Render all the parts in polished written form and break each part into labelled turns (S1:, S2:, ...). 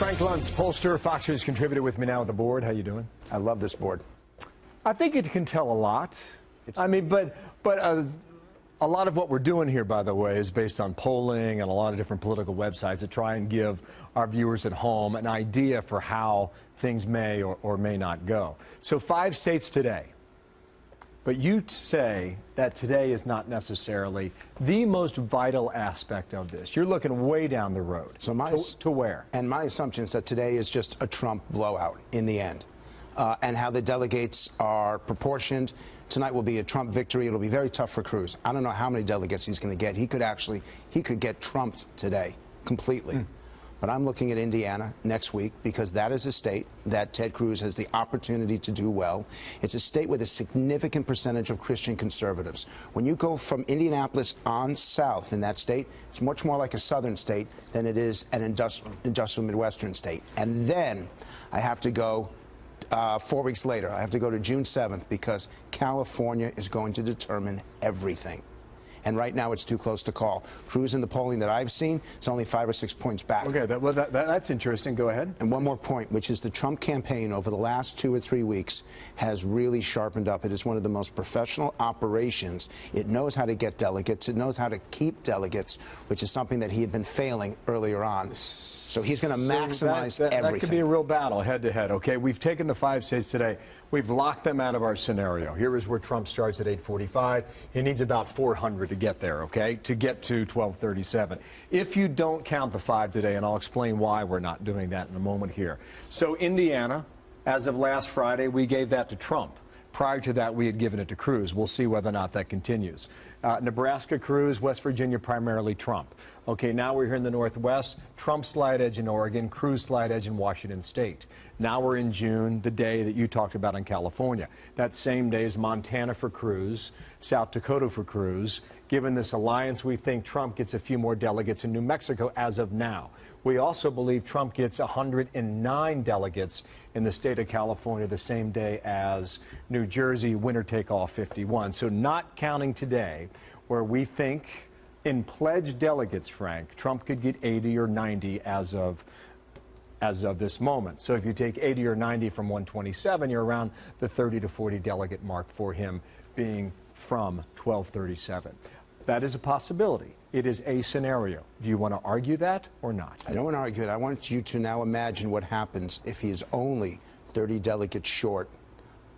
S1: Frank Luntz, Pollster, Fox News contributor, with me now at the board. How you doing?
S2: I love this board.
S1: I think it can tell a lot. But a lot of what we're doing here, by the way, is based on polling and a lot of different political websites that try and give our viewers at home an idea for how things may or may not go. So 5 states today. But you say that today is not necessarily the most vital aspect of this. You're looking way down the road.
S2: So
S1: to where?
S2: And my assumption is that today is just a Trump blowout in the end. And how the delegates are proportioned. Tonight will be a Trump victory. It'll be very tough for Cruz. I don't know how many delegates he's going to get. He could get trumped today completely. But I'm looking at Indiana next week because that is a state that Ted Cruz has the opportunity to do well. It's a state with a significant percentage of Christian conservatives. When you go from Indianapolis on south in that state, it's much more like a southern state than it is an industrial Midwestern state. And then I have to go 4 weeks later. I have to go to June 7th because California is going to determine everything. And right now it's too close to call. Cruz, in the polling that I've seen, it's only 5 or 6 points back.
S1: Okay, that's interesting. Go ahead.
S2: And one more point, which is the Trump campaign over the last 2 or 3 weeks has really sharpened up. It is one of the most professional operations. It knows how to get delegates. It knows how to keep delegates, which is something that he had been failing earlier on. So he's going to maximize everything.
S1: That could be a real battle head-to-head, okay? We've taken the 5 states today. We've locked them out of our scenario. Here is where Trump starts at 845. He needs about 400 to get there, okay, to get to 1237. If you don't count the 5 today, and I'll explain why we're not doing that in a moment here. So Indiana, as of last Friday, we gave that to Trump. Prior to that, we had given it to Cruz. We'll see whether or not that continues. Nebraska, Cruz. West Virginia, primarily Trump. Okay, now we're here in the Northwest. Trump slight edge in Oregon, Cruz slight edge in Washington State. Now we're in June, the day that you talked about in California. That same day is Montana for Cruz, South Dakota for Cruz. Given this alliance, we think Trump gets a few more delegates in New Mexico as of now. We also believe Trump gets 109 delegates in the state of California the same day as New Jersey, winner take all 51. So not counting today, where we think in pledged delegates, Frank, Trump could get 80 or 90 as of this moment. So if you take 80 or 90 from 127, you're around the 30 to 40 delegate mark for him being from 1237. That is a possibility. It is a scenario. Do you want to argue that or not?
S2: I don't want to argue it. I want you to now imagine what happens if he is only 30 delegates short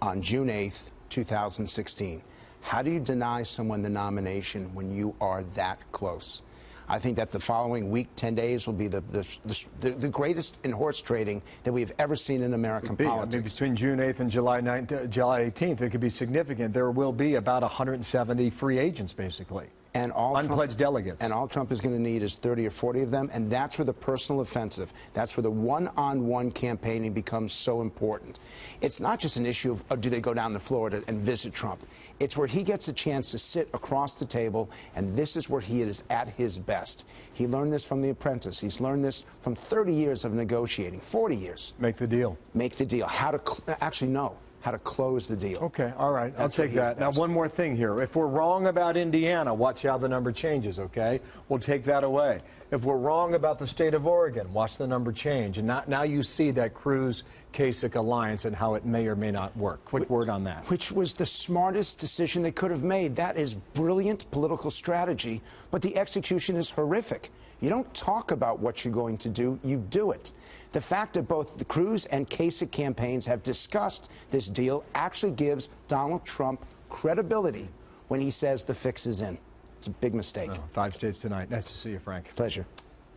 S2: on June 8th, 2016. How do you deny someone the nomination when you are that close? I think that the following week, 10 days, will be the greatest in horse trading that we've ever seen in American politics.
S1: I mean, between June 8th and July 18th, it could be significant. There will be about 170 free agents, basically.
S2: And all
S1: unpledged delegates.
S2: And all Trump is going to need is 30 or 40 of them, and that's where the personal offensive, that's where the one-on-one campaigning becomes so important. It's not just an issue of do they go down to Florida and visit Trump. It's where he gets a chance to sit across the table, and this is where he is at his best. He learned this from The Apprentice. He's learned this from 30 years of negotiating, 40 years.
S1: Make the deal.
S2: Make the deal. How to actually know how to close the deal.
S1: Okay, all right, I'll take that. Now, one more thing here. If we're wrong about Indiana, watch how the number changes, okay? We'll take that away. If we're wrong about the state of Oregon, watch the number change. And now you see that Cruz-Kasich alliance and how it may or may not work. Quick word on that.
S2: Which was the smartest decision they could have made. That is brilliant political strategy, but the execution is horrific. You don't talk about what you're going to do, you do it. The fact that both the Cruz and Kasich campaigns have discussed this deal actually gives Donald Trump credibility when he says the fix is in. It's a big mistake.
S1: 5 states tonight. Nice to see you, Frank.
S2: Pleasure.